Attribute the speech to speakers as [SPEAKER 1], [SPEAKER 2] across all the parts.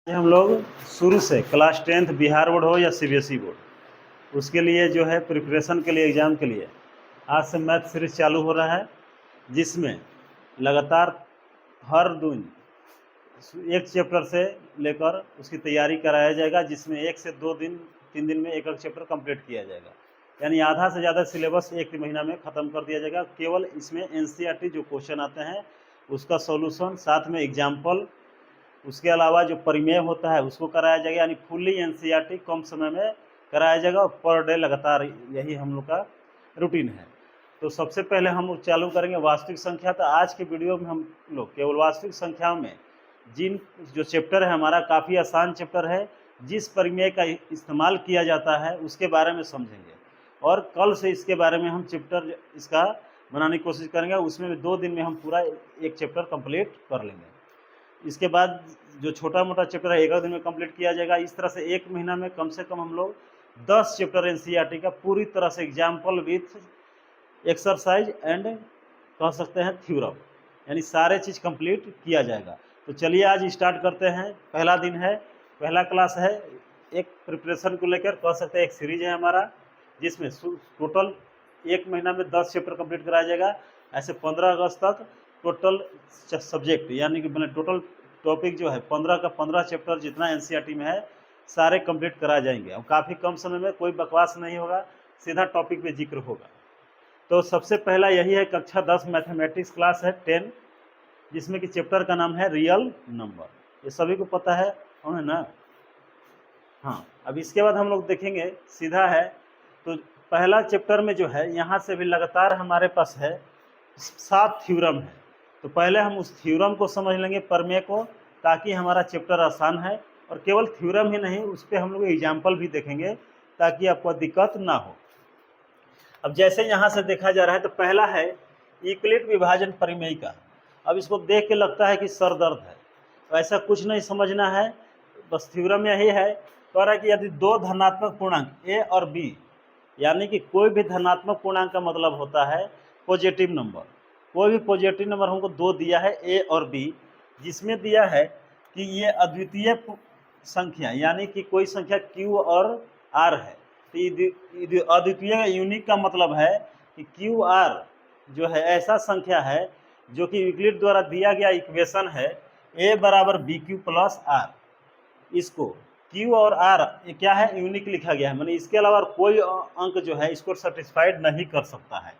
[SPEAKER 1] हम लोग शुरू से क्लास 10th बिहार बोर्ड हो या सीबीएसई बोर्ड, उसके लिए जो है प्रिपरेशन के लिए एग्ज़ाम के लिए आज से मैथ सीरीज चालू हो रहा है, जिसमें लगातार हर दिन एक चैप्टर से लेकर उसकी तैयारी कराया जाएगा, जिसमें 1 से 2 दिन 3 दिन में एक चैप्टर कंप्लीट किया जाएगा। यानी आधा से ज़्यादा सिलेबस 1 महीना में ख़त्म कर दिया जाएगा। केवल इसमें एनसीईआरटी जो क्वेश्चन आते हैं उसका सॉल्यूशन, साथ में एग्जाम्पल, उसके अलावा जो परिमेय होता है उसको कराया जाएगा। यानी फुल्ली एनसीईआरटी कम समय में कराया जाएगा और पर डे लगातार, यही हम लोग का रूटीन है। तो सबसे पहले हम लोग चालू करेंगे वास्तविक संख्या। तो आज के वीडियो में हम लोग केवल वास्तविक संख्याओं में जिन जो चैप्टर है हमारा काफ़ी आसान चैप्टर है, जिस परिमेय का इस्तेमाल किया जाता है उसके बारे में समझेंगे, और कल से इसके बारे में हम चैप्टर इसका बनाने की कोशिश करेंगे। उसमें 2 दिन में हम पूरा एक चैप्टर कंप्लीट कर लेंगे। इसके बाद जो छोटा मोटा चैप्टर है 1 दिन में कंप्लीट किया जाएगा। इस तरह से 1 महीना में कम से कम हम लोग 10 चैप्टर एनसीईआरटी का पूरी तरह से एग्जाम्पल विथ एक्सरसाइज एंड कह सकते हैं थ्योरम, यानी सारे चीज़ कंप्लीट किया जाएगा। तो चलिए आज स्टार्ट करते हैं। पहला दिन है, पहला क्लास है। एक प्रिपरेशन को लेकर कह सकते हैं एक सीरीज है हमारा, जिसमें टोटल 1 महीना में 10 चैप्टर कंप्लीट कराया जाएगा। ऐसे 15 अगस्त तक टोटल सब्जेक्ट यानी कि मैंने टोटल टॉपिक जो है 15 का 15 चैप्टर जितना एनसीईआरटी में है सारे कंप्लीट करा जाएंगे। और काफ़ी कम समय में, कोई बकवास नहीं होगा, सीधा टॉपिक पे जिक्र होगा। तो सबसे पहला यही है, कक्षा 10 मैथमेटिक्स क्लास है 10, जिसमें कि चैप्टर का नाम है रियल नंबर। ये सभी को पता है ना? हाँ। अब इसके बाद हम लोग देखेंगे सीधा है। तो पहला चैप्टर में जो है यहाँ से भी लगातार हमारे पास है 7 थ्योरम है। तो पहले हम उस थ्योरम को समझ लेंगे, प्रमेय को, ताकि हमारा चैप्टर आसान है। और केवल थ्योरम ही नहीं, उस पर हम लोग एग्जाम्पल भी देखेंगे ताकि आपको दिक्कत ना हो। अब जैसे यहाँ से देखा जा रहा है तो पहला है यूक्लिड विभाजन परिमेय का। अब इसको देख के लगता है कि सर दर्द है, तो ऐसा कुछ नहीं समझना है, बस थ्योरम यही है। कह रहा है कि यदि 2 धनात्मक पूर्णांक ए और बी, यानी कि कोई भी धनात्मक पूर्णांक का मतलब होता है पॉजिटिव नंबर। कोई भी पॉजिटिव नंबर हमको 2 दिया है ए और बी, जिसमें दिया है कि ये अद्वितीय संख्या, यानी कि कोई संख्या क्यू और आर है। तो अद्वितीय यूनिक का मतलब है कि क्यू आर जो है ऐसा संख्या है जो कि यूक्लिड द्वारा दिया गया इक्वेशन है ए बराबर बी क्यू प्लस आर। इसको क्यू और आर क्या है, यूनिक लिखा गया है, माने इसके अलावा कोई अंक जो है इसको सेटिस्फाइड नहीं कर सकता है।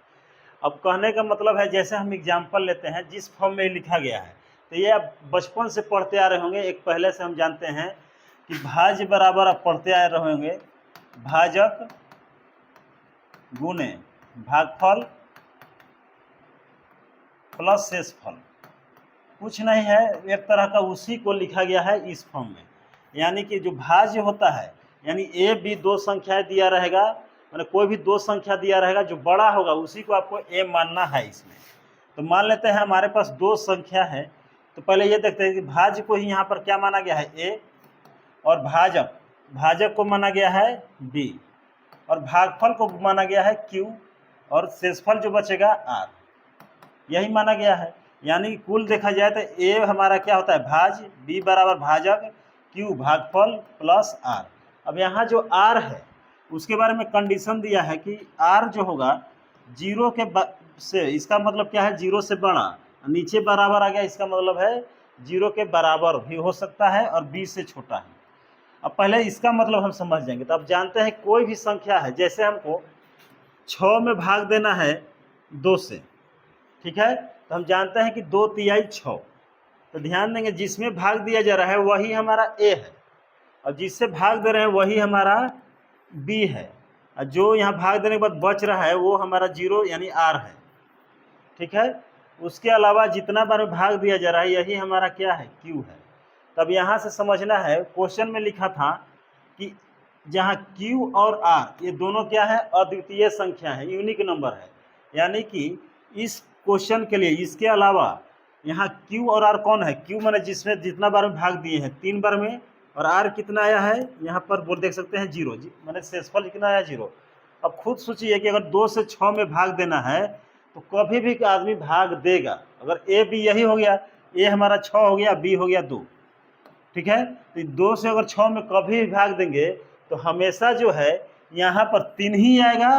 [SPEAKER 1] अब कहने का मतलब है, जैसे हम एग्जाम्पल लेते हैं जिस फॉर्म में लिखा गया है, तो ये आप बचपन से पढ़ते आ रहे होंगे। एक पहले से हम जानते हैं कि भाज्य बराबर आप पढ़ते आ रहे होंगे भाजक गुणे भागफल प्लस शेषफल। कुछ नहीं है, एक तरह का उसी को लिखा गया है इस फॉर्म में। यानी कि जो भाज्य होता है, यानी ए बी 2 संख्याएं दिया रहेगा, मैंने कोई भी 2 संख्या दिया रहेगा, जो बड़ा होगा उसी को आपको ए मानना है इसमें। तो मान लेते हैं हमारे पास 2 संख्या है, तो पहले ये देखते हैं कि भाज्य को ही यहाँ पर क्या माना गया है ए, और भाजक को माना गया है बी, और भागफल को माना गया है क्यू, और शेषफल जो बचेगा आर, यही माना गया है। यानी कुल देखा जाए तो ए हमारा क्या होता है भाज्य, बी बराबर भाजक, क्यू भागफल प्लस आर। अब यहाँ जो आर है उसके बारे में कंडीशन दिया है कि आर जो होगा 0 के से, इसका मतलब क्या है 0 से बड़ा, नीचे बराबर आ गया, इसका मतलब है 0 के बराबर भी हो सकता है और b से छोटा है। अब पहले इसका मतलब हम समझ जाएंगे। तो अब जानते हैं कोई भी संख्या है, जैसे हमको 6 में भाग देना है 2 से, ठीक है, तो हम जानते हैं कि 2 तिहाई 6। तो ध्यान देंगे जिसमें भाग दिया जा रहा है वही हमारा ए है, और जिससे भाग दे रहे हैं वही हमारा बी है, और जो यहाँ भाग देने के बाद बच रहा है वो हमारा 0 यानी आर है, ठीक है। उसके अलावा जितना बार भाग दिया जा रहा है यही हमारा क्या है, क्यू है। तब यहाँ से समझना है, क्वेश्चन में लिखा था कि जहाँ क्यू और आर ये दोनों क्या है, अद्वितीय संख्या है, यूनिक नंबर है। यानी कि इस क्वेश्चन के लिए इसके अलावा यहाँ क्यू और आर कौन है, क्यू मैंने जिसमें जितना बार में भाग दिए हैं 3 बार में, और आर कितना आया है यहाँ पर बोल देख सकते हैं 0, मैंने शेषफल कितना आया 0। अब खुद सोचिए कि अगर 2 से 6 में भाग देना है तो कभी भी आदमी भाग देगा। अगर ए बी यही हो गया, ए हमारा 6 हो गया, बी हो गया 2, ठीक है। तो 2 से अगर 6 में कभी भी भाग देंगे तो हमेशा जो है यहाँ पर 3 ही आएगा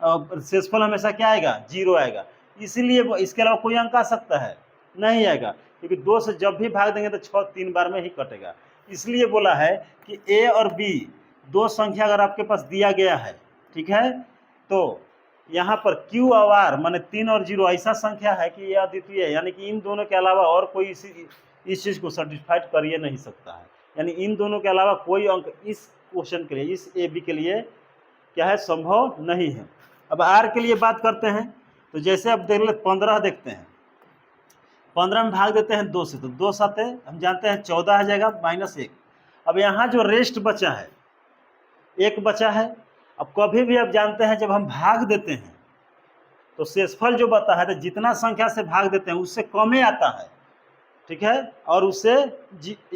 [SPEAKER 1] और शेषफल हमेशा क्या आएगा, 0 आएगा। इसीलिए इसके अलावा कोई अंक आ सकता है, नहीं आएगा, क्योंकि 2 से जब भी भाग देंगे तो 6 3 बार में ही कटेगा। इसलिए बोला है कि ए और बी दो संख्या अगर आपके पास दिया गया है, ठीक है, तो यहाँ पर क्यू और आर माने 3 और 0 ऐसा संख्या है कि यह अद्वितीय है, यानी कि इन दोनों के अलावा और कोई इस चीज़ को सेटिस्फाइड कर ही नहीं सकता है। यानी इन दोनों के अलावा कोई अंक इस क्वेश्चन के लिए, इस ए बी के लिए क्या है, संभव नहीं है। अब आर के लिए बात करते हैं, तो जैसे अब देख ले 15 देखते हैं, 15 में भाग देते हैं 2 से, तो 2 साते हम जानते हैं 14 आ जाएगा -1। अब यहाँ जो रेस्ट बचा है, एक बचा है। अब कभी भी आप जानते हैं जब हम भाग देते हैं तो शेषफल जो बता है, तो जितना संख्या से भाग देते हैं उससे कम ही आता है, ठीक है, और उससे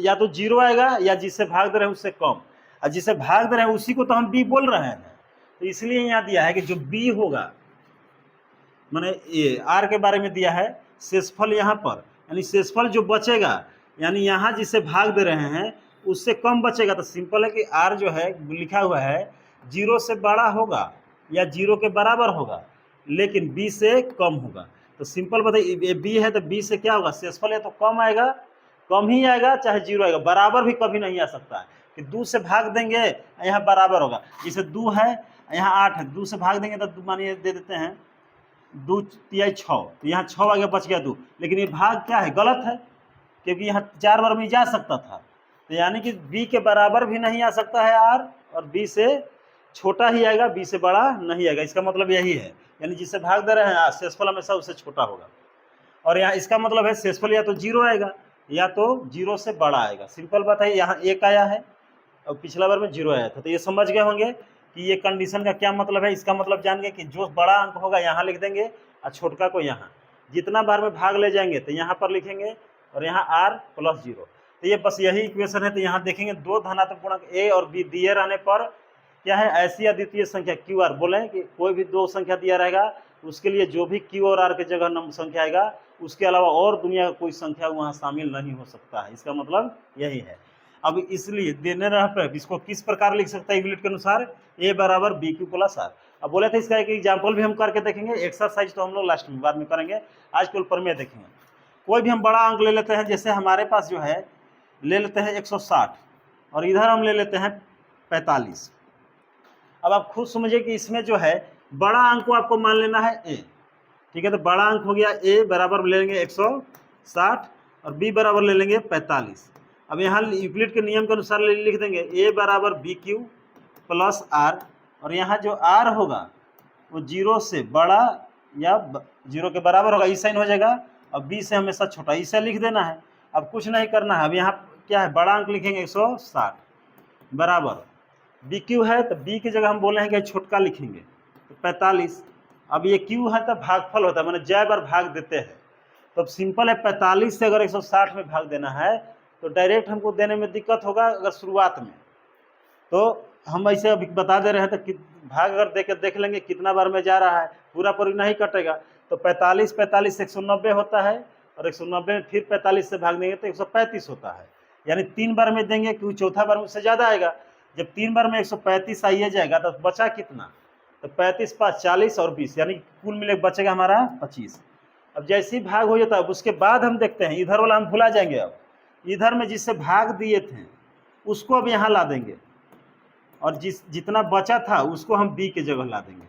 [SPEAKER 1] या तो 0 आएगा या जिससे भाग दे रहे हैं उससे कम, और जिसे भाग दे रहे हैं उसी को तो हम बी बोल रहे हैं। तो इसलिए यहाँ दिया है कि जो बी होगा, मैंने ये आर के बारे में दिया है, शेषफल यहाँ पर, यानी शेषफल जो बचेगा, यानी यहाँ जिसे भाग दे रहे हैं उससे कम बचेगा। तो सिंपल है कि आर जो है लिखा हुआ है 0 से बड़ा होगा या 0 के बराबर होगा, लेकिन बी से कम होगा। तो सिंपल बताइए, बी है तो बी से क्या होगा, शेषफल है तो कम आएगा, कम ही आएगा, चाहे 0 आएगा, बराबर भी कभी नहीं आ सकता है कि 2 से भाग देंगे यहाँ बराबर होगा। जैसे 2 है यहाँ 8 है, 2 से भाग देंगे तो मानिए दे देते हैं 2 तिहाई 6, तो यहाँ 6 आगे बच गया 2, लेकिन ये भाग क्या है, गलत है, क्योंकि यहाँ 4 बार में जा सकता था। तो यानी कि बी के बराबर भी नहीं आ सकता है आर, और बी से छोटा ही आएगा, बी से बड़ा नहीं आएगा। इसका मतलब यही है, यानी जिससे भाग दे रहे हैं शेषफल हमेशा उससे छोटा होगा। और यहाँ इसका मतलब है शेषफल या तो 0 आएगा या तो 0 से बड़ा आएगा। सिंपल बात है, यहाँ 1 आया है और पिछला बार में 0 आया था। तो ये समझ गए होंगे कि ये कंडीशन का क्या मतलब है। इसका मतलब जान गए कि जो बड़ा अंक होगा यहाँ लिख देंगे और छोटका को यहाँ, जितना बार में भाग ले जाएंगे तो यहाँ पर लिखेंगे, और यहाँ r + 0। तो ये बस यही इक्वेशन है। तो यहाँ देखेंगे दो धनात्मक पूर्णांक ए और बी दिए रहने पर क्या है, ऐसी अद्वितीय संख्या क्यू आर, बोले कि कोई भी दो संख्या दिया रहेगा उसके लिए जो भी क्यू और आर के जगह नंबर संख्या आएगा उसके अलावा और दुनिया का कोई संख्या वहाँ शामिल नहीं हो सकता है। इसका मतलब यही है। अब इसलिए देने रह पर इसको किस प्रकार लिख सकता है यूनिट के अनुसार, ए बराबर बी क्यू प्लस आर। अब बोले थे इसका एक एग्जाम्पल भी हम करके देखेंगे, एक्सरसाइज तो हम लोग लास्ट में बाद में करेंगे, आज केवल प्रमेय देखेंगे। कोई भी हम बड़ा अंक ले लेते हैं, जैसे हमारे पास जो है ले लेते हैं 160 और इधर हम ले लेते हैं 45। अब आप खुद समझिए कि इसमें जो है बड़ा अंक को आपको मान लेना है ए, ठीक है। तो बड़ा अंक हो गया ए बराबर ले लेंगे 160 और बी बराबर ले लेंगे 45। अब यहाँ यूक्लिड के नियम के अनुसार लिख देंगे ए बराबर बी क्यू प्लस आर, और यहाँ जो आर होगा वो 0 से बड़ा या 0 के बराबर होगा, ई साइन हो जाएगा, और बी से हमेशा छोटा, इसे लिख देना है। अब कुछ नहीं करना है। अब यहाँ क्या है, बड़ा अंक लिखेंगे 160 बराबर बी क्यू है, तो बी की जगह हम बोले हैं कि छोटका लिखेंगे तो 45। अब ये क्यू है तो भागफल होता है, मैंने जय बार भाग देते हैं। तो अब सिंपल है, 45 से अगर 160 में भाग देना है तो डायरेक्ट हमको देने में दिक्कत होगा अगर शुरुआत में, तो हम ऐसे अभी बता दे रहे हैं। तो भाग अगर देख लेंगे कितना बार में जा रहा है, पूरा नहीं कटेगा। तो 45 45 190 होता है, और 190 में फिर 45 से भाग देंगे तो 135 होता है। यानी 3 बार में देंगे क्योंकि चौथा बार में उससे ज़्यादा आएगा। जब 3 बार में 135 आइए जाएगा तो बचा कितना, तो 35 5 40 और 20, यानी कुल मिले बचेगा हमारा 25। अब जैसे ही भाग हो जाता है उसके बाद हम देखते हैं, इधर वाला हम भुला जाएंगे। अब इधर में जिससे भाग दिए थे उसको अब यहाँ ला देंगे, और जितना बचा था उसको हम बी के जगह ला देंगे।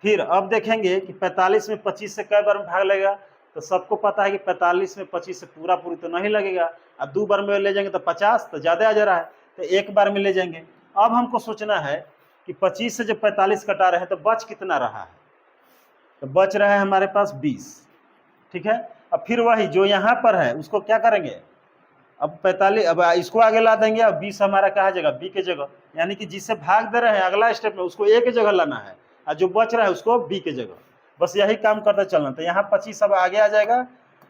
[SPEAKER 1] फिर अब देखेंगे कि 45 में 25 से कई बार में भाग लगेगा, तो सबको पता है कि 45 में 25 से पूरी तो नहीं लगेगा। अब 2 बार में ले जाएंगे तो 50 तो ज़्यादा आ जा रहा है, तो 1 बार में ले जाएंगे। अब हमको सोचना है कि 25 से जब 45 कटा रहे हैं तो बच कितना रहा है, तो बच रहा है हमारे पास 20, ठीक है। अब फिर वही जो यहाँ पर है उसको क्या करेंगे, अब 45, अब इसको आगे ला देंगे, अब 20 हमारा कहाँ जगह, बी के जगह। यानी कि जिससे भाग दे रहे हैं अगला स्टेप में उसको ए के जगह लाना है, और जो बच रहा है उसको बी के जगह। बस यही काम करते चलना। तो यहाँ 25 अब आगे आ जाएगा,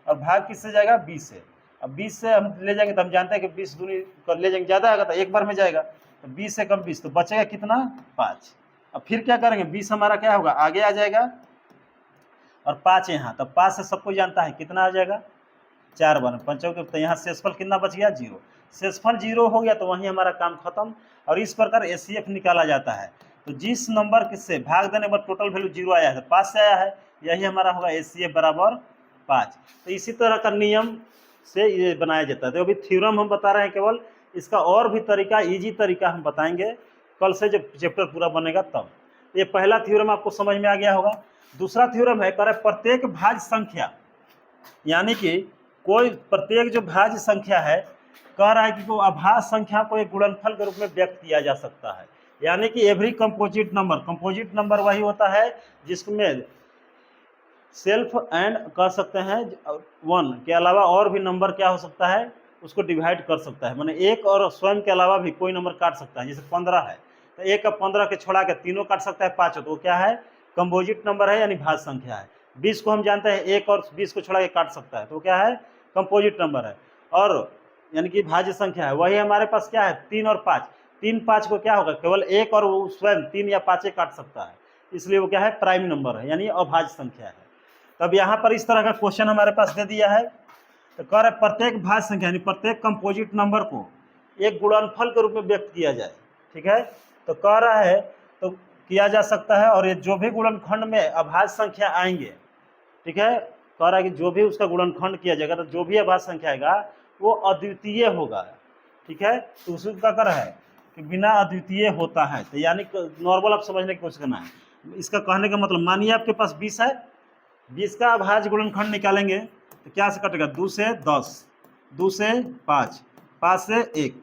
[SPEAKER 1] और भाग किससे जाएगा, 20 से। अब 20 से हम ले जाएंगे तो हम जानते हैं कि 20 दूनी कर ले जाएंगे, ज़्यादा आएगा तो 1 बार में जाएगा, तो 20 से कम 20, तो बचेगा कितना, 5। अब फिर क्या करेंगे, 20 हमारा क्या होगा, आगे आ जाएगा, और 5 यहाँ, तो 5 से सबको जानता है कितना आ जाएगा, 4 बार में 5, तो यहाँ शेषफल कितना बच गया, 0। शेषफल 0 हो गया तो वहीं हमारा काम खत्म। और इस प्रकार एचसीएफ निकाला जाता है। तो जिस नंबर से भाग देने पर टोटल वैल्यू 0 आया है, 5 से आया है, यही हमारा होगा एचसीएफ बराबर 5। तो इसी तरह का नियम से ये बनाया जाता है। तो अभी थ्योरम हम बता रहे हैं केवल, इसका और भी तरीका, इजी तरीका हम बताएंगे कल से जब चैप्टर पूरा बनेगा तब। ये पहला थ्योरम आपको समझ में आ गया होगा। दूसरा थ्योरम है, कह रहे प्रत्येक भाज्य संख्या, यानी कि कोई प्रत्येक जो भाज्य संख्या है, कह रहा है कि वो अभाज्य संख्या को एक गुणनफल के रूप में व्यक्त किया जा सकता है। यानी कि एवरी कंपोजिट नंबर वही होता है जिसमें सेल्फ एंड कह सकते हैं 1 के अलावा और भी नंबर क्या हो सकता है, उसको डिवाइड कर सकता है। माने एक और स्वयं के अलावा भी कोई नंबर काट सकता है। जैसे 15 है तो एक और 15 के छोड़ा के तीनों काट सकता है, 5 तो वो क्या है, कंपोजिट नंबर है, यानी भाज्य संख्या है। 20 को हम जानते हैं एक और 20 को छोड़ा के काट सकता है, तो क्या है, कंपोजिट नंबर है, और यानी कि भाज्य संख्या है। वही हमारे पास क्या है, 3 और 5, 3 5 को क्या होगा, केवल एक और वो स्वयं 3 या 5 काट सकता है, इसलिए वो क्या है, प्राइम नंबर है, यानी अभाज्य संख्या है। तब यहाँ पर इस तरह का क्वेश्चन हमारे पास दे दिया है। तो कह रहे प्रत्येक भाज्य संख्या यानी प्रत्येक कंपोजिट नंबर को एक गुणनफल के रूप में व्यक्त किया जाए। ठीक है, तो कह रहा है तो किया जा सकता है, और ये जो भी गुणनखंड में अभाज्य संख्या आएंगे, ठीक है, कह रहा है कि जो भी उसका गुणनखंड किया जाएगा तो जो भी अभाज्य संख्या आएगा वो अद्वितीय होगा। ठीक है, तो उसका कर है कि बिना अद्वितीय होता है। तो यानी नॉर्मल आप समझने की कोशिश करना है। इसका कहने का मतलब, मानिए आपके पास 20 है, 20 का अभाज्य गुणनखंड निकालेंगे तो क्या से कटेगा, 2 से 10, 2 से 5, 5 से 1,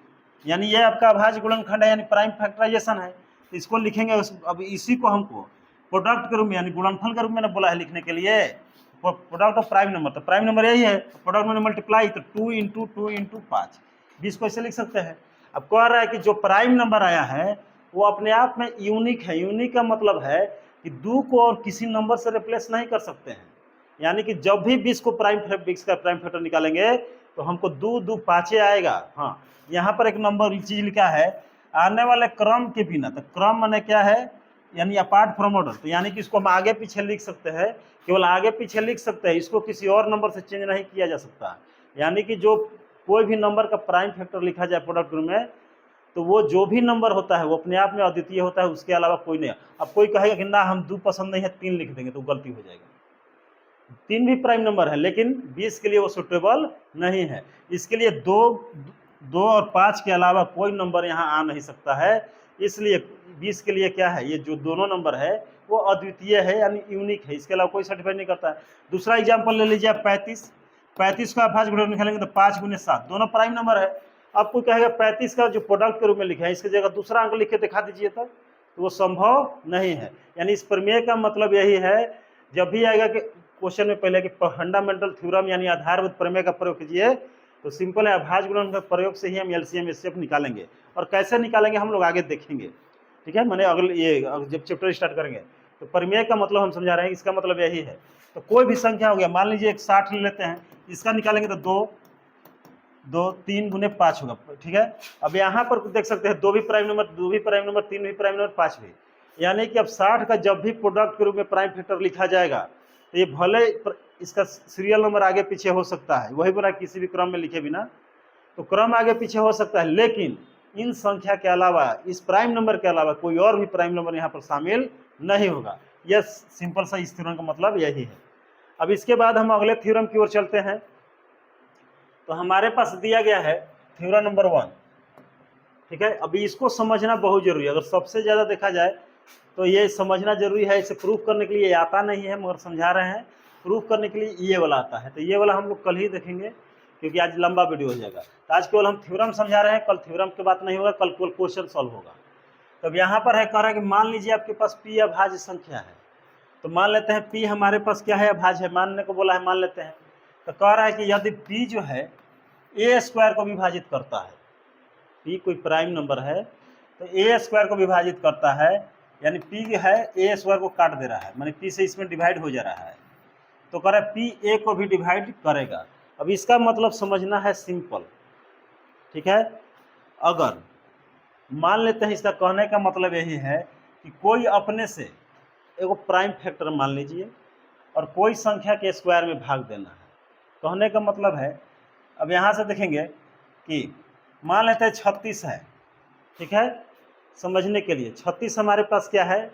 [SPEAKER 1] यानी ये आपका अभाज्य गुणनखंड है, यानी प्राइम फैक्टराइजेशन है। तो इसको लिखेंगे। अब इसी को हमको प्रोडक्ट के रूप में यानी गुणनफल के रूप में बोला है लिखने के लिए, प्रोडक्ट ऑफ प्राइम नंबर। तो प्राइम नंबर यही है, प्रोडक्ट में मल्टीप्लाई, तो 2 इंटू 2 इंटू 5, 20 को ऐसे लिख सकते हैं। अब कह रहा है कि जो प्राइम नंबर आया है वो अपने आप में यूनिक है। यूनिक का मतलब है कि 2 को और किसी नंबर से रिप्लेस नहीं कर सकते हैं। यानी कि जब भी 20 का प्राइम फैक्टर निकालेंगे तो हमको 2 2 5 आएगा। हाँ, यहाँ पर एक नंबर चीज लिखा है, आने वाले क्रम के बिना। तो क्रम माने क्या है, यानी अपार्ट फ्रॉम ऑर्डर। तो यानी कि इसको हम आगे पीछे लिख सकते हैं, केवल आगे पीछे लिख सकते हैं, इसको किसी और नंबर से चेंज नहीं किया जा सकता। यानी कि जो कोई भी नंबर का प्राइम फैक्टर लिखा जाए प्रोडक्ट ग्रुप में, तो वो जो भी नंबर होता है वो अपने आप में अद्वितीय होता है, उसके अलावा कोई नहीं। अब कोई कहेगा कि ना हम 2 पसंद नहीं है 3 लिख देंगे, तो गलती हो जाएगा। 3 भी प्राइम नंबर है, लेकिन 20 के लिए वो सुटेबल नहीं है। इसके लिए 2 और 5 के अलावा कोई नंबर यहाँ आ नहीं सकता है। इसलिए 20 के लिए क्या है, ये जो दोनों नंबर है वो अद्वितीय है, यानी यूनिक है, इसके अलावा कोई सर्टिफाइड नहीं करता है। दूसरा एग्जाम्पल ले लीजिए आप, 35 का अभाज्य गुणनफल निकालेंगे तो 5 गुने 7, दोनों प्राइम नंबर है। अब कोई कहेगा 35 का जो प्रोडक्ट के रूप में लिखा है इसकी जगह दूसरा अंक लिख के दिखा दीजिए, तो वो संभव नहीं है। यानी इस प्रमेय का मतलब यही है, जब भी आएगा कि क्वेश्चन में पहले कि फंडामेंटल थ्योरम यानी आधारभूत प्रमेय का प्रयोग कीजिए, तो सिंपल है, अभाज्य गुणनफल का प्रयोग से ही हम एलसीएम एचसीएफ निकालेंगे। और कैसे निकालेंगे हम लोग आगे देखेंगे। ठीक है, मैंने अगले ये जब चैप्टर स्टार्ट करेंगे तो प्रमेय का मतलब हम समझा रहे हैं, इसका मतलब यही है। तो कोई भी संख्या हो गया, मान लीजिए 60 ले लेते हैं, इसका निकालेंगे तो 2 3 गुने 5 होगा। ठीक है, अब यहाँ पर देख सकते हैं 2 भी प्राइम नंबर, 2 भी प्राइम नंबर, 3 भी प्राइम नंबर, 5 भी। यानी कि अब 60 का जब भी प्रोडक्ट के रूप में प्राइम फैक्टर लिखा जाएगा तो ये भले इसका सीरियल नंबर आगे पीछे हो सकता है, वही बोला किसी भी क्रम में लिखे बिना, तो क्रम आगे पीछे हो सकता है, लेकिन इन संख्या के अलावा, इस प्राइम नंबर के अलावा कोई और भी प्राइम नंबर यहाँ पर शामिल नहीं होगा। यह सिंपल सा इस थ्योरम का मतलब यही है। अब इसके बाद हम अगले थ्योरम की ओर चलते हैं। तो हमारे पास दिया गया है थ्योरम नंबर 1। ठीक है, अभी इसको समझना बहुत जरूरी है। अगर सबसे ज़्यादा देखा जाए तो ये समझना जरूरी है। इसे प्रूफ करने के लिए आता नहीं है, मगर समझा रहे हैं। प्रूफ करने के लिए ये वाला आता है, तो ये वाला हम लोग कल ही देखेंगे, क्योंकि आज लंबा वीडियो हो जाएगा। तो आज केवल हम थ्योरम समझा रहे हैं, कल थ्योरम की बात नहीं होगा, कल केवल क्वेश्चन सॉल्व होगा। तब यहाँ पर है, कह रहा है कि मान लीजिए आपके पास p अभाज्य संख्या है। तो मान लेते हैं p हमारे पास क्या है, अभाज्य है, मानने को बोला है, मान लेते हैं। तो कह रहा है कि यदि p जो है a स्क्वायर को विभाजित करता है, p कोई प्राइम नंबर है तो a स्क्वायर को विभाजित करता है, यानी p है a स्क्वायर को काट दे रहा है, माने p से इसमें डिवाइड हो जा रहा है, तो कह रहा है p a को भी डिवाइड करेगा। अब इसका मतलब समझना है सिंपल। ठीक है, अगर मान लेते हैं, इसका कहने का मतलब यही है कि कोई अपने से एगो प्राइम फैक्टर मान लीजिए और कोई संख्या के स्क्वायर में भाग देना है। कहने का मतलब है, अब यहाँ से देखेंगे कि मान लेते हैं 36 है, ठीक है। समझने के लिए 36 हमारे पास क्या है,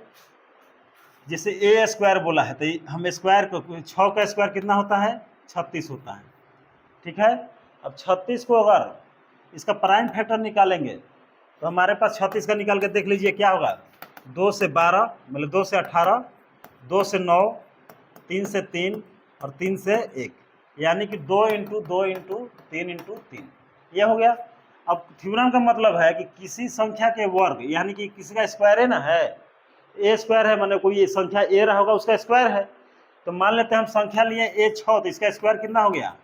[SPEAKER 1] जैसे ए स्क्वायर बोला है तो हम स्क्वायर को 6 का स्क्वायर कितना होता है 36 होता है, ठीक है। अब 36 को अगर इसका प्राइम फैक्टर निकालेंगे तो हमारे पास 36 का निकाल के देख लीजिए क्या होगा, 2 से 12 मतलब 2 से 18, 2 से 9, 3 से 3 और 3 से 1, यानी कि 2 इंटू 2 इंटू 3 इंटू 3, यह हो गया। अब थ्योरम का मतलब है कि किसी संख्या के वर्ग यानी कि किसी का स्क्वायर है ना, है ए स्क्वायर है, माने कोई संख्या ए रहा होगा उसका स्क्वायर है। तो मान लेते हैं हम संख्या लिए ए 6, तो इसका स्क्वायर कितना हो गया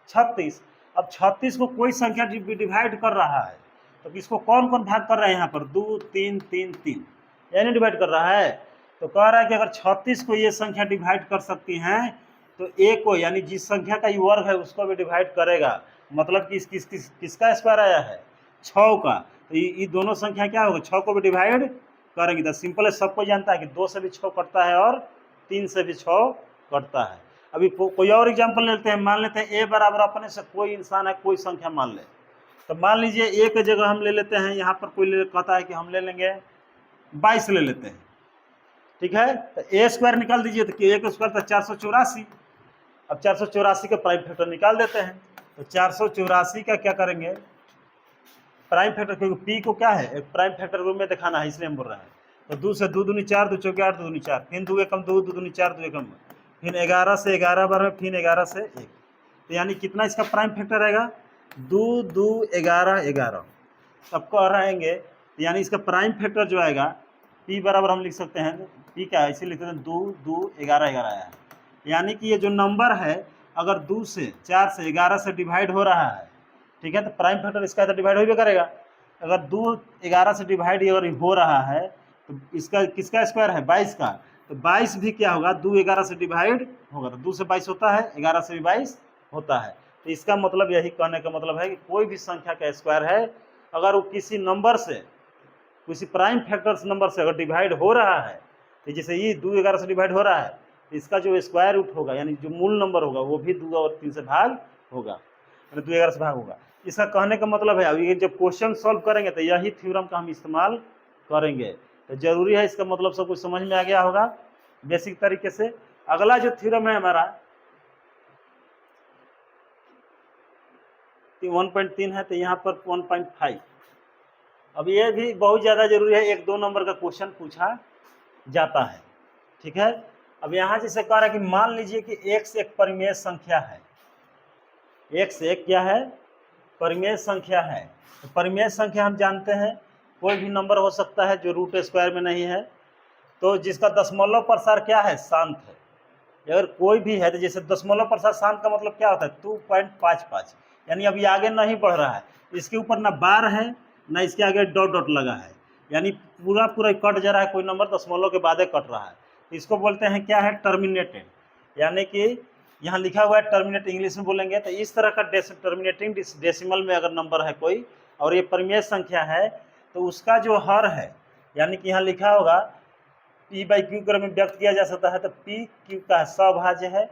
[SPEAKER 1] 36। अब 36 को कोई संख्या डिवाइड कर रहा है तो इसको कौन कौन भाग कर रहा है, यहाँ पर 2 3 3 3 यानी डिवाइड कर रहा है। तो कह रहा है कि अगर 36 को ये संख्या डिवाइड कर सकती हैं तो ए को यानी जिस संख्या का ये वर्ग है उसको भी डिवाइड करेगा, मतलब कि किसका स्क्वायर आया है 6 का। तो ये दोनों संख्या क्या होगा 6 को भी डिवाइड करेंगे। तो सिंपल है, सबको जानता है कि 2 से भी 6 कटता है और 3 से भी 6 कटता है। अभी कोई और एग्जाम्पल लेते हैं, मान लेते हैं ए बराबर अपने से कोई इंसान है, कोई संख्या मान ले। तो मान लीजिए ए की जगह हम ले लेते हैं, यहाँ पर कोई कहता है कि हम ले लेंगे 22 ले लेते हैं, ठीक है। तो ए स्क्वायर निकाल दीजिए, तो ए का स्क्वायर था 484। अब 484 का प्राइम फैक्टर निकाल देते हैं। तो 484 का क्या करेंगे प्राइम फैक्टर, क्योंकि पी को क्या है एक प्राइम फैक्टर रूप में दिखाना है इसलिए हम बोल रहे हैं। तो 2 से 2 दूनी 4, 2 चौके 8, 2 दूनी 4, फिर 2 एकम 2, 2 दूनी 4, 2 एकम, फिर 11 से 11 बार में, फिर 11 से 1। तो यानी कितना इसका प्राइम फैक्टर रहेगा 2 2 11 11। अब कह रहेंगे तो यानी इसका प्राइम फैक्टर जो आएगा पी बराबर हम लिख सकते हैं, पी क्या है इसे लिखते हैं 2 2 11 11 आया है। यानी कि ये जो नंबर है अगर 2 से 4 से 11 से डिवाइड हो रहा है, ठीक है, तो प्राइम फैक्टर इसका तो डिवाइड हो भी करेगा। अगर 2 11 से डिवाइड अगर हो रहा है तो इसका किसका स्क्वायर है 22 का, तो 22 भी क्या होगा 2 11 से डिवाइड होगा, तो 2 से 22 होता है, 11 से भी 22 होता है। तो इसका मतलब यही कहने का मतलब है कि कोई भी संख्या का स्क्वायर है अगर वो किसी नंबर से, किसी प्राइम फैक्टर्स नंबर से अगर डिवाइड हो रहा है, तो जैसे ये 2 11 से डिवाइड हो रहा है तो इसका जो स्क्वायर रूट होगा यानी जो मूल नंबर होगा वो भी 2 और 3 से भाग होगा, यानी 2 11 से भाग होगा। इसका कहने का मतलब है अभी जब क्वेश्चन सॉल्व करेंगे तो यही थ्योरम का हम इस्तेमाल करेंगे। तो जरूरी है इसका मतलब सब कुछ समझ में आ गया होगा बेसिक तरीके से। अगला जो थ्योरम है हमारा 1.3 है, तो यहाँ पर 1.5। अब ये भी बहुत ज़्यादा जरूरी है, 1 2 नंबर का क्वेश्चन पूछा जाता है, ठीक है। अब यहाँ जैसे कह रहा है कि मान लीजिए कि x एक परिमेय संख्या है, x एक क्या है परिमेय संख्या है। तो परिमेय संख्या हम जानते हैं कोई भी नंबर हो सकता है जो रूट स्क्वायर में नहीं है, तो जिसका दशमलव प्रसार क्या है शांत है। अगर कोई भी है तो जैसे दशमलव प्रसार शांत का मतलब क्या होता है 2.55, यानी अभी आगे नहीं बढ़ रहा है, इसके ऊपर ना बार है ना इसके आगे डॉट डॉट लगा है, यानी पूरा पूरा कट जा रहा है, कोई नंबर दशमलव के बाद कट रहा है, तो इसको बोलते हैं क्या है टर्मिनेटेड, यानी कि यहाँ लिखा हुआ है टर्मिनेट, इंग्लिश में बोलेंगे तो इस तरह का टर्मिनेटिंग डेसिमल में अगर नंबर है कोई और ये परिमेय संख्या है तो उसका जो हर है, यानी कि यहाँ लिखा होगा P/Q क्रम में व्यक्त किया जा सकता है, तो P Q का सभाज्य है,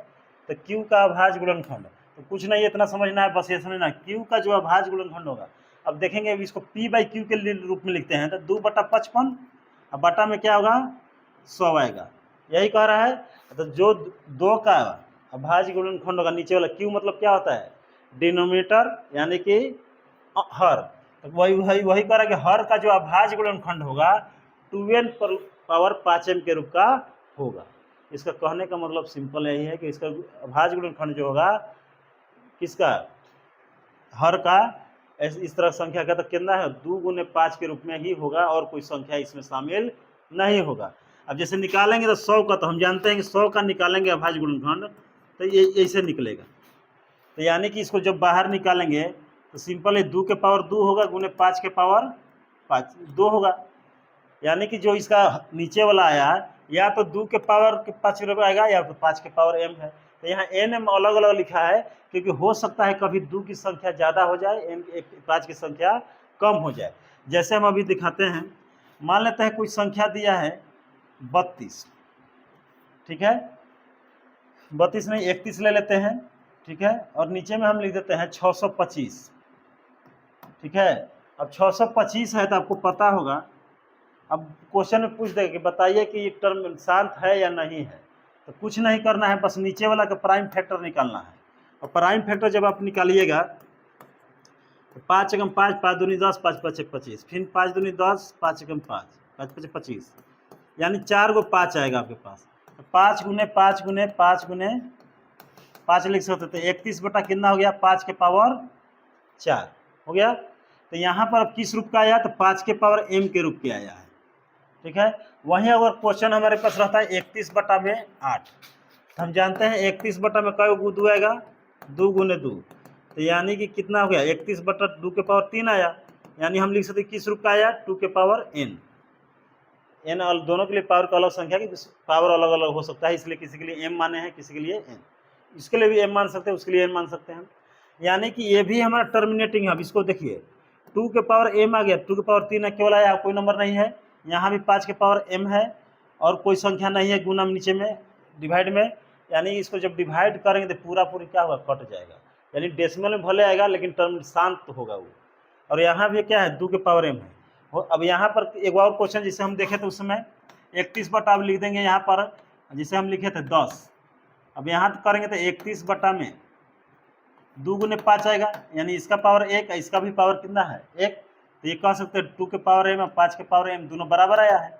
[SPEAKER 1] तो Q का अभाज्य गुणनखंड, तो कुछ नहीं इतना समझना है, बस ये समझना Q का जो अभाज्य गुणनखंड होगा। अब देखेंगे अब इसको P/Q के रूप में लिखते हैं तो 2/55, अब बटा में क्या होगा 100 आएगा, यही कह रहा है। तो जो 2 का अभाज्य गुणनखंड होगा नीचे वाला Q मतलब क्या होता है डिनोमिनेटर यानी कि हर, तो वही कह रहा है कि हर का जो अभाज्य गुणनखंड होगा 2n⁵ के रूप का होगा। इसका कहने का मतलब सिंपल यही है कि इसका अभाज्य गुणनखंड जो होगा किसका हर का इस तरह संख्या का तो कितना है 2 × 5 के रूप में ही होगा और कोई संख्या इसमें शामिल नहीं होगा। अब जैसे निकालेंगे तो 100 का, तो हम जानते हैं कि 100 का निकालेंगे अभाज्य गुणनखंड तो ये ऐसे निकलेगा, तो यानी कि इसको जब बाहर निकालेंगे तो सिंपल है 2 के पावर 2 होगा गुने 5 के पावर 5 2 होगा, यानी कि जो इसका नीचे वाला आया या तो 2 के पावर 5 आएगा या तो 5 के पावर m है। तो यहाँ n m अलग अलग लिखा है क्योंकि हो सकता है कभी 2 की संख्या ज़्यादा हो जाए, 5 की संख्या कम हो जाए। जैसे हम अभी दिखाते हैं, मान लेते हैं कोई संख्या दिया है 32, ठीक है, 32 नहीं 31 ले लेते हैं, ठीक है, और नीचे में हम लिख देते हैं 625, ठीक है। अब 625 है तो आपको पता होगा, अब क्वेश्चन में पूछ देगा कि बताइए कि ये टर्म शांत है या नहीं है, तो कुछ नहीं करना है, बस नीचे वाला का प्राइम फैक्टर निकालना है। और प्राइम फैक्टर जब आप निकालिएगा तो 5 एकम 5, 5 दूनी 10, 5 5 25, फिर 5 दूनी 10, 5 एकम 5, 5 5 25, यानी 4 गो 5 आएगा आपके पास। तो 5 गुने 5 गुने 5 गुने 5 लिख सकते थे, 31 बटा कितना हो गया, 5 के पावर 4 हो गया। तो यहाँ पर अब किस रूप का आया, तो 5 के पावर m के रूप के आया है, ठीक है। वहीं अगर क्वेश्चन हमारे पास रहता है 31 बटा में 8, तो हम जानते हैं 31 बटा में कई गो 2 आएगा, 2 गुने 2, तो यानी कि कितना हो गया, 31 बटा 2 के पावर 3 आया, यानी हम लिख सकते किस रूप का आया, 2 के पावर n। n और दोनों के लिए पावर का अलग संख्या की पावर अलग अलग हो सकता है, इसलिए किसी के लिए m माने हैं, किसी के लिए n, इसके लिए भी m मान सकते हैं, उसके लिए n मान सकते हैं। यानी कि ये भी हमारा टर्मिनेटिंग है। अब इसको देखिए, 2 के पावर m आ गया, 2 के पावर 3 केवल आया, कोई नंबर नहीं है। यहाँ भी 5 के पावर m है और कोई संख्या नहीं है गुना नीचे में डिवाइड में, यानी इसको जब डिवाइड करेंगे तो पूरा पूरी क्या होगा, कट जाएगा, यानी डेसिमल में भले आएगा लेकिन टर्म शांत होगा वो। और यहाँ भी क्या है, 2 के पावर m है। अब यहाँ पर एक और क्वेश्चन जिसे हम देखे थे उस समय 31 बटा अब लिख देंगे यहाँ पर, जिसे हम लिखे थे 10, अब यहाँ करेंगे तो 31 बटा में 2 गुने 5 आएगा, यानी इसका पावर 1, इसका भी पावर कितना है 1, तो ये कह सकते हैं 2 के पावर m और 5 के पावर m दोनों बराबर आया है।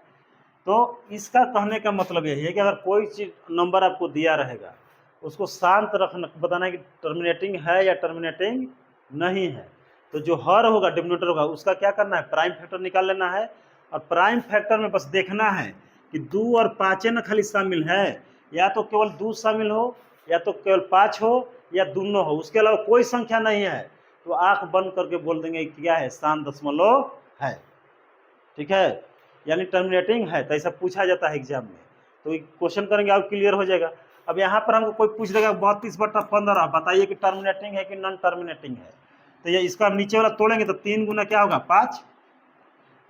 [SPEAKER 1] तो इसका कहने का मतलब यही है कि अगर कोई चीज नंबर आपको दिया रहेगा उसको शांत रखना, बताना है कि टर्मिनेटिंग है या टर्मिनेटिंग नहीं है। तो जो हर होगा, डिनोमिनेटर होगा, उसका क्या करना है, प्राइम फैक्टर निकाल लेना है। और प्राइम फैक्टर में बस देखना है कि 2 और 5 न खाली शामिल है, या तो केवल 2 शामिल हो, या तो केवल 5 हो, या दोनों हो, उसके अलावा कोई संख्या नहीं है, तो आंख बंद करके बोल देंगे क्या है, शांत दशमलव है, ठीक है, यानी टर्मिनेटिंग है। तो ऐसा पूछा जाता है एग्जाम में, तो क्वेश्चन करेंगे आप क्लियर हो जाएगा। अब यहाँ पर हमको कोई पूछ देगा 32 बटा 15, बताइए कि टर्मिनेटिंग है कि नॉन टर्मिनेटिंग है। तो ये इसका नीचे वाला तोड़ेंगे तो 3 गुना क्या होगा 5,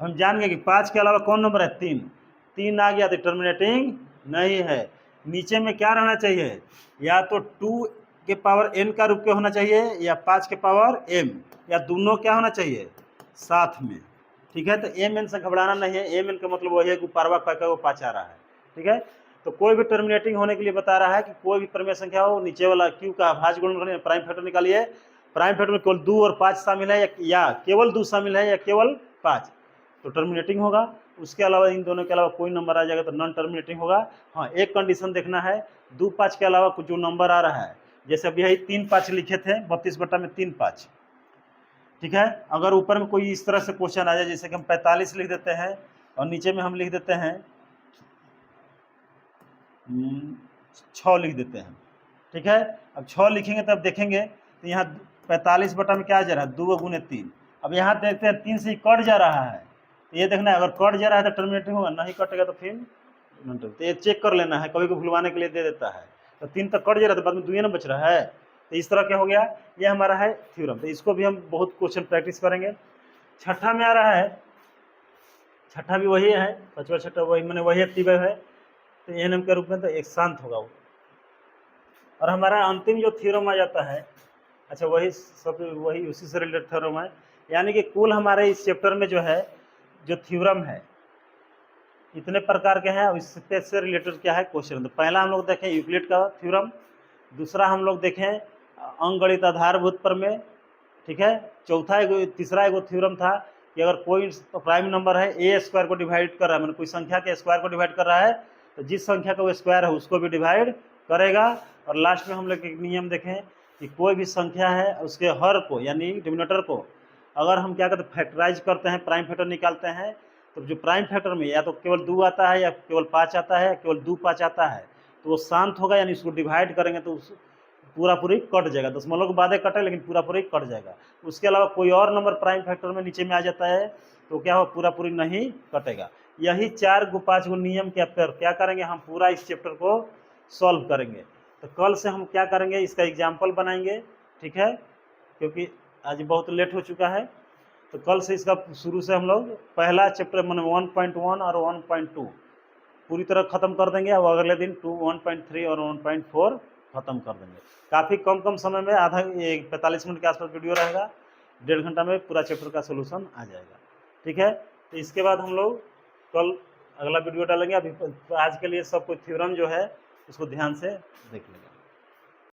[SPEAKER 1] हम जान गए कि 5 के अलावा कौन नंबर है 3, 3 आ गया तो टर्मिनेटिंग नहीं है। नीचे में क्या रहना चाहिए, या तो 2 के पावर n का रूप के होना चाहिए, या 5 के पावर m, या दोनों क्या होना चाहिए साथ में, ठीक है। तो m n से घबराना नहीं है, m n का मतलब वही है कि पारवा का वो 5 आ रहा है, ठीक है। तो कोई भी टर्मिनेटिंग होने के लिए बता रहा है कि कोई भी परिमेय संख्या हो, नीचे वाला q का भाज्य गुणन प्राइम फैक्टर निकालिए, प्राइम फैक्टर में केवल 2 और 5 शामिल है, या केवल 2 शामिल है, या केवल 5, तो टर्मिनेटिंग होगा। उसके अलावा इन दोनों के अलावा कोई नंबर आ जाएगा तो नॉन टर्मिनेटिंग होगा। हाँ, एक कंडीशन देखना है, 2 5 के अलावा कुछ जो नंबर आ रहा है, जैसे अभी यही 3 5 लिखे थे, 32 बटा में 3 5, ठीक है। अगर ऊपर में कोई इस तरह से क्वेश्चन आ जाए, जैसे कि हम 45 लिख देते हैं और नीचे में हम लिख देते हैं 6 लिख देते हैं, ठीक है। अब 6 लिखेंगे तब देखेंगे तो यहाँ 45 बटा में क्या आ जा रहा है, 2 गुने 3। अब यहाँ देखते हैं 3 से ही कट जा रहा है, तो ये देखना है अगर कट जा रहा है तो टर्मिनेटिंग होगा, नहीं कटेगा तो फिर तो ये चेक कर लेना है, कभी को भुलवाने के लिए दे देता है। तो 3 तक कट जा रहा है तो बाद में 2 ना बच रहा है, तो इस तरह क्या हो गया, ये हमारा है थ्योरम। तो इसको भी हम बहुत क्वेश्चन प्रैक्टिस करेंगे। छठा में आ रहा है, छठा भी वही है, पांचवा छठा वही मैंने वही एक्टिव है, तो एन एम के रूप में तो एक शांत होगा वो। और हमारा अंतिम जो थ्योरम आ जाता है, अच्छा वही सब वही उसी से रिलेटेड थ्योरम है, यानी कि कुल हमारे इस चैप्टर में जो है जो थ्योरम है इतने प्रकार के हैं। और इससे रिलेटेड क्या है क्वेश्चन, तो पहला हम लोग देखें यूक्लिड का थ्योरम, दूसरा हम लोग देखें अंकगणित आधारभूत प्रमेय, ठीक है। चौथा तीसरा एगो थ्योरम था कि अगर कोई प्राइम नंबर है ए स्क्वायर को डिवाइड कर रहा है, मतलब कोई संख्या के स्क्वायर को डिवाइड कर रहा है, तो जिस संख्या का वो स्क्वायर है उसको भी डिवाइड करेगा। और लास्ट में हम लोग एक नियम देखें कि कोई भी संख्या है उसके हर को यानी डिनोमिनेटर को अगर हम क्या करते हैं फैक्टराइज करते हैं, प्राइम फैक्टर निकालते हैं, तो जो प्राइम फैक्टर में या तो केवल 2 आता है, या केवल 5 आता है, या केवल 2 5 आता है, तो वो शांत होगा, यानी उसको डिवाइड करेंगे तो पूरा पूरी कट जाएगा, दशमलव के बाद कटे लेकिन पूरा पूरी कट जाएगा। उसके अलावा कोई और नंबर प्राइम फैक्टर में नीचे में आ जाता है तो क्या हो, पूरा पूरी नहीं कटेगा। यही 4 गो 5 गो नियम के पर क्या करेंगे, हम पूरा इस चैप्टर को सॉल्व करेंगे। तो कल से हम क्या करेंगे, इसका एग्जाम्पल बनाएंगे, ठीक है, क्योंकि आज बहुत लेट हो चुका है। तो कल से इसका शुरू से हम लोग पहला चैप्टर मैंने 1.1 और 1.2 पूरी तरह ख़त्म कर देंगे, और अगले दिन 1.3 और 1.4 ख़त्म कर देंगे। काफ़ी कम समय में, आधा 45 मिनट के आसपास वीडियो रहेगा। 1.5 घंटा में पूरा चैप्टर का सोल्यूशन आ जाएगा। ठीक है, तो इसके बाद हम लोग कल अगला वीडियो डालेंगे। अभी आज के लिए सब कुछ थ्योरम जो है उसको ध्यान से देख लेंगे।